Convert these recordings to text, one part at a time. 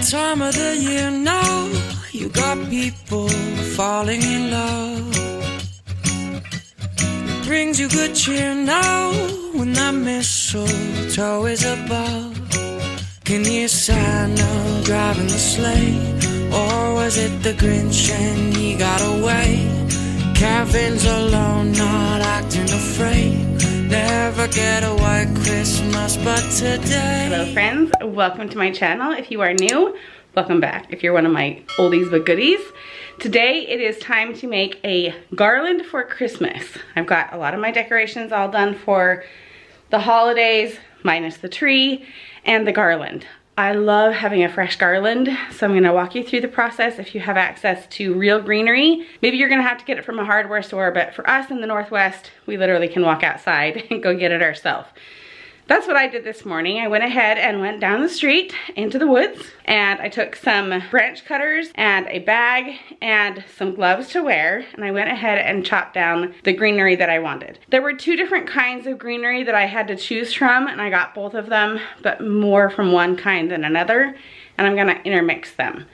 time of the year now, you got people falling in love. It brings you good cheer now when that mistletoe is above. Can you Santa driving the sleigh, or was it the Grinch and he got away? Kevin's alone, not acting afraid. Never get a white Christmas, but today. Hello friends, welcome to my channel. If you are new, welcome back. If you're one of my oldies but goodies, today it is time to make a garland for Christmas. I've got a lot of my decorations all done for the holidays, minus the tree and the garland. I love having a fresh garland, so I'm gonna walk you through the process. If you have access to real greenery, maybe you're gonna have to get it from a hardware store, but for us in the Northwest, we literally can walk outside and go get it ourselves. That's what I did this morning. I went ahead and went down the street into the woods, and I took some branch cutters and a bag and some gloves to wear, and I went ahead and chopped down the greenery that I wanted. There were two different kinds of greenery that I had to choose from, and I got both of them, but more from one kind than another, and I'm gonna intermix them.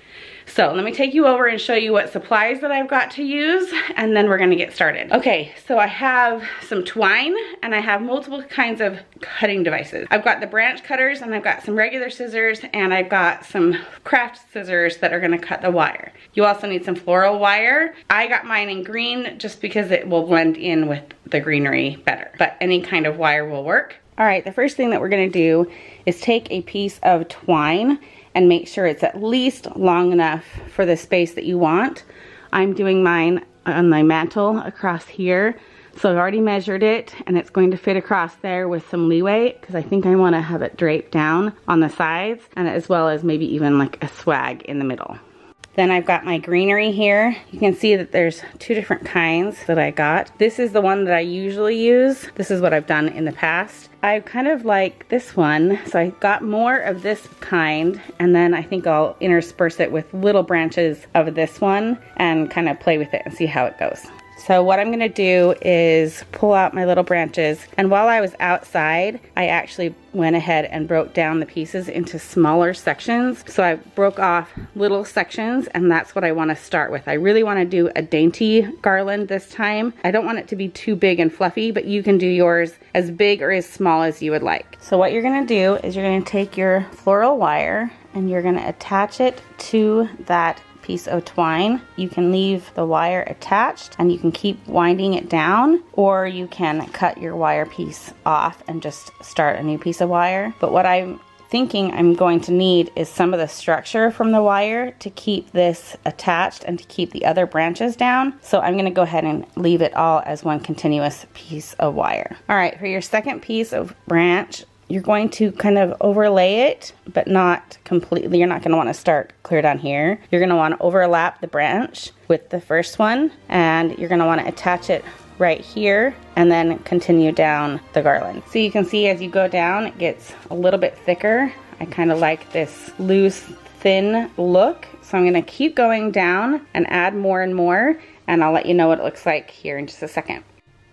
So let me take you over and show you what supplies that I've got to use, and then we're gonna get started. Okay, so I have some twine, and I have multiple kinds of cutting devices. I've got the branch cutters, and I've got some regular scissors, and I've got some craft scissors that are gonna cut the wire. You also need some floral wire. I got mine in green just because it will blend in with the greenery better, but any kind of wire will work. All right, the first thing that we're gonna do is take a piece of twine and make sure it's at least long enough for the space that you want. I'm doing mine on my mantle across here. So I've already measured it, and it's going to fit across there with some leeway because I think I want to have it draped down on the sides, and as well as maybe even like a swag in the middle. Then I've got my greenery here. You can see that there's two different kinds that I got. This is the one that I usually use. This is what I've done in the past. I kind of like this one, so I got more of this kind, and then I think I'll intersperse it with little branches of this one and kind of play with it and see how it goes. So what I'm gonna do is pull out my little branches, and while I was outside, I actually went ahead and broke down the pieces into smaller sections. So I broke off little sections, and that's what I wanna start with. I really wanna do a dainty garland this time. I don't want it to be too big and fluffy, but you can do yours as big or as small as you would like. So what you're gonna do is you're gonna take your floral wire, and you're gonna attach it to that piece of twine. You can leave the wire attached and you can keep winding it down, or you can cut your wire piece off and just start a new piece of wire. But what I'm thinking I'm going to need is some of the structure from the wire to keep this attached and to keep the other branches down. So I'm going to go ahead and leave it all as one continuous piece of wire. All right, for your second piece of branch, you're going to kind of overlay it, but not completely. You're not going to want to start clear down here. You're going to want to overlap the branch with the first one, and you're going to want to attach it right here and then continue down the garland. So you can see as you go down, it gets a little bit thicker. I kind of like this loose, thin look. So I'm going to keep going down and add more and more, and I'll let you know what it looks like here in just a second.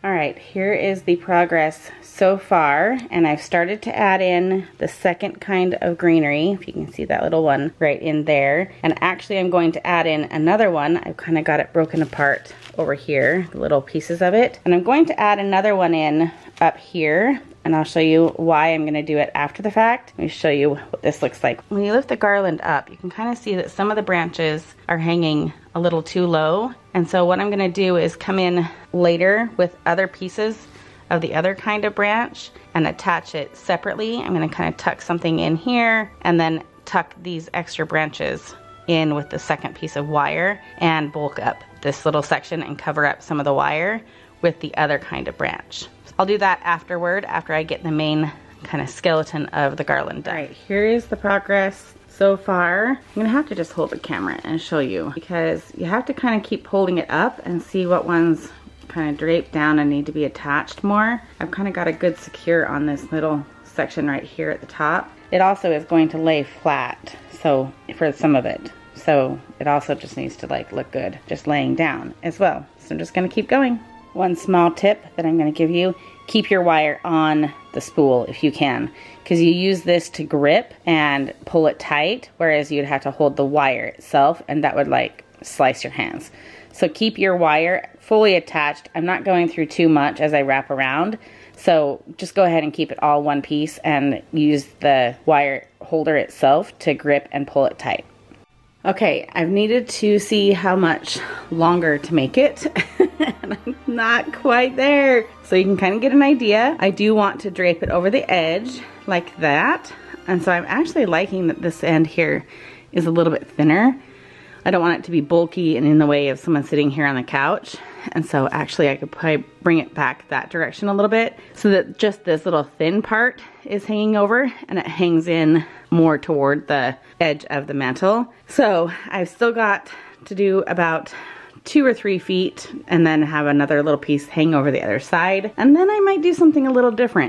All right, here is the progress so far, and I've started to add in the second kind of greenery, if you can see that little one right in there. And actually I'm going to add in another one. I've kind of got it broken apart over here, the little pieces of it. And I'm going to add another one in up here, and I'll show you why I'm gonna do it after the fact. Let me show you what this looks like. When you lift the garland up, you can kind of see that some of the branches are hanging a little too low. And so what I'm gonna do is come in later with other pieces of the other kind of branch and attach it separately. I'm gonna kind of tuck something in here and then tuck these extra branches in with the second piece of wire and bulk up this little section and cover up some of the wire with the other kind of branch. I'll do that afterward, after I get the main kind of skeleton of the garland done. All right, here is the progress so far. I'm gonna have to just hold the camera and show you, because you have to kind of keep holding it up and see what ones kind of drape down and need to be attached more. I've kind of got a good secure on this little section right here at the top. It also is going to lay flat, so for some of it. So it also just needs to like look good just laying down as well. So I'm just gonna keep going. one small tip that I'm going to give you, keep your wire on the spool if you can, because you use this to grip and pull it tight, whereas you'd have to hold the wire itself and that would like slice your hands. So keep your wire fully attached. I'm not going through too much as I wrap around, so just go ahead and keep it all one piece and use the wire holder itself to grip and pull it tight. Okay, I've needed to see how much longer to make it and I'm not quite there. So you can kind of get an idea. I do want to drape it over the edge like that. And so I'm actually liking that this end here is a little bit thinner. I don't want it to be bulky and in the way of someone sitting here on the couch. And so actually I could probably bring it back that direction a little bit so that just this little thin part is hanging over and it hangs in more toward the edge of the mantle. So I've still got to do about 2 or 3 feet and then have another little piece hang over the other side. And then I might do something a little different.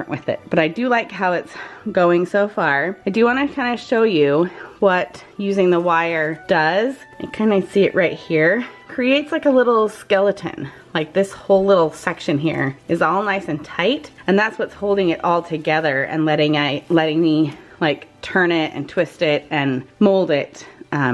With it. But I do like how it's going so far. I do want to kind of show you what using the wire does. You kind of see it right here. Creates like a little skeleton. Like this whole little section here is all nice and tight. And that's what's holding it all together and letting me like turn it and twist it and mold it.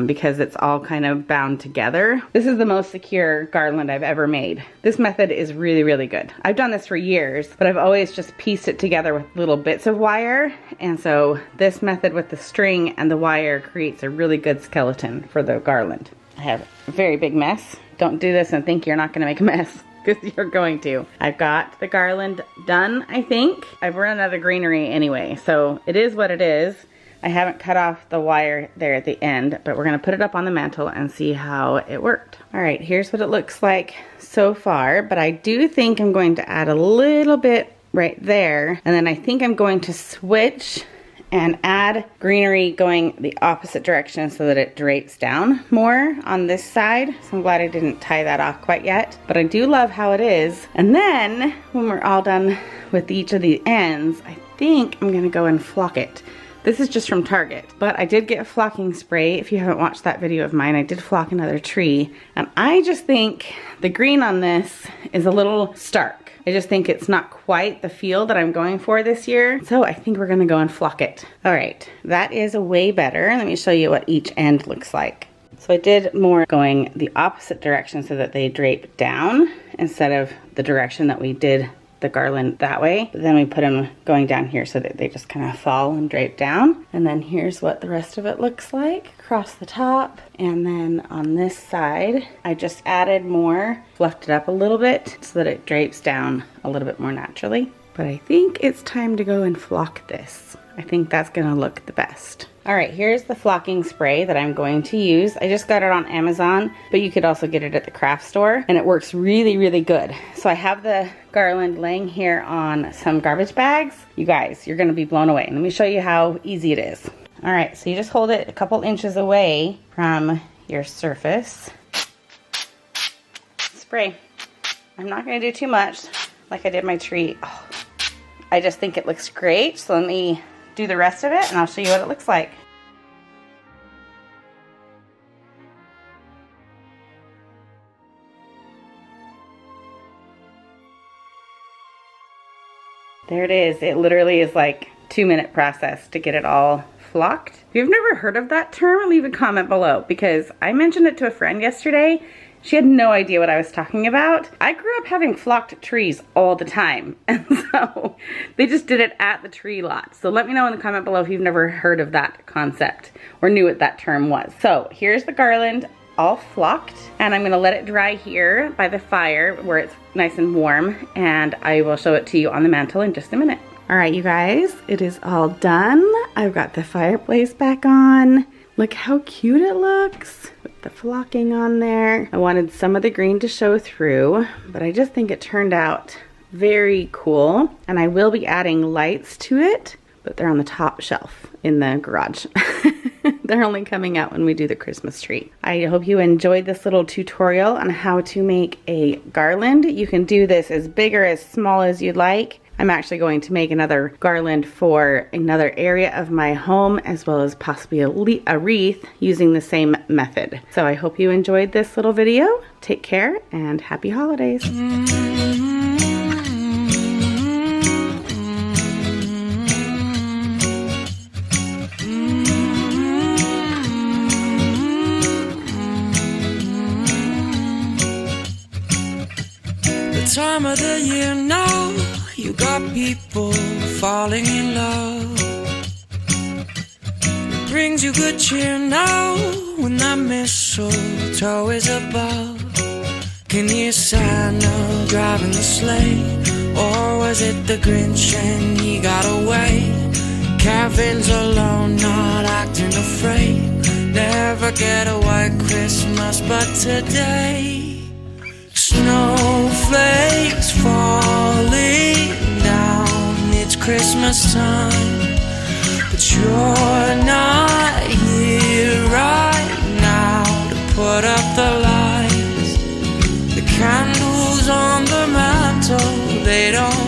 Because it's all kind of bound together. This is the most secure garland I've ever made. This method is really, really good. I've done this for years, but I've always just pieced it together with little bits of wire. And so this method with the string and the wire creates a really good skeleton for the garland. I have a very big mess. Don't do this and think you're not gonna make a mess, because you're going to. I've got the garland done, I think. I've run out of greenery anyway, so it is what it is. I haven't cut off the wire there at the end, but we're gonna put it up on the mantle and see how it worked. All right, here's what it looks like so far, but I do think I'm going to add a little bit right there, and then I think I'm going to switch and add greenery going the opposite direction so that it drapes down more on this side. So I'm glad I didn't tie that off quite yet, but I do love how it is. And then when we're all done with each of the ends, I think I'm gonna go and flock it. This is just from Target, but I did get a flocking spray. If you haven't watched that video of mine, I did flock another tree. And I just think the green on this is a little stark. I just think it's not quite the feel that I'm going for this year. So I think we're gonna go and flock it. All right, that is way better. Let me show you what each end looks like. So I did more going the opposite direction so that they drape down instead of the direction that we did the garland that way. But then we put them going down here so that they just kind of fall and drape down. And then here's what the rest of it looks like across the top. And then on this side, I just added more, fluffed it up a little bit so that it drapes down a little bit more naturally. But I think it's time to go and flock this. I think that's gonna look the best. All right, here's the flocking spray that I'm going to use. I just got it on Amazon, but you could also get it at the craft store, and it works really, really good. So I have the garland laying here on some garbage bags. You guys, you're gonna be blown away. Let me show you how easy it is. All right, so you just hold it a couple inches away from your surface. Spray. I'm not gonna do too much like I did my tree. Oh, I just think it looks great, so let me do the rest of it and I'll show you what it looks like. There it is. It literally is like a 2-minute process to get it all flocked. If you've never heard of that term, leave a comment below, because I mentioned it to a friend yesterday. She had no idea what I was talking about. I grew up having flocked trees all the time, and so they just did it at the tree lot. So let me know in the comment below if you've never heard of that concept or knew what that term was. So here's the garland all flocked, and I'm gonna let it dry here by the fire where it's nice and warm, and I will show it to you on the mantle in just a minute. All right, you guys, it is all done. I've got the fireplace back on. Look how cute it looks with the flocking on there. I wanted some of the green to show through, but I just think it turned out very cool. And I will be adding lights to it, but they're on the top shelf in the garage. They're only coming out when we do the Christmas tree. I hope you enjoyed this little tutorial on how to make a garland. You can do this as big or as small as you'd like. I'm actually going to make another garland for another area of my home, as well as possibly a wreath using the same method. So I hope you enjoyed this little video. Take care and happy holidays. Time of the year now, you got people falling in love. It brings you good cheer now when that mistletoe is above. Can you Santa driving the sleigh, or was it the Grinch and he got away? Kevin's alone, not acting afraid. Never get a white Christmas, but today snowflakes falling down, it's Christmas time, but you're not here right now to put up the lights. The candles on the mantle, they don't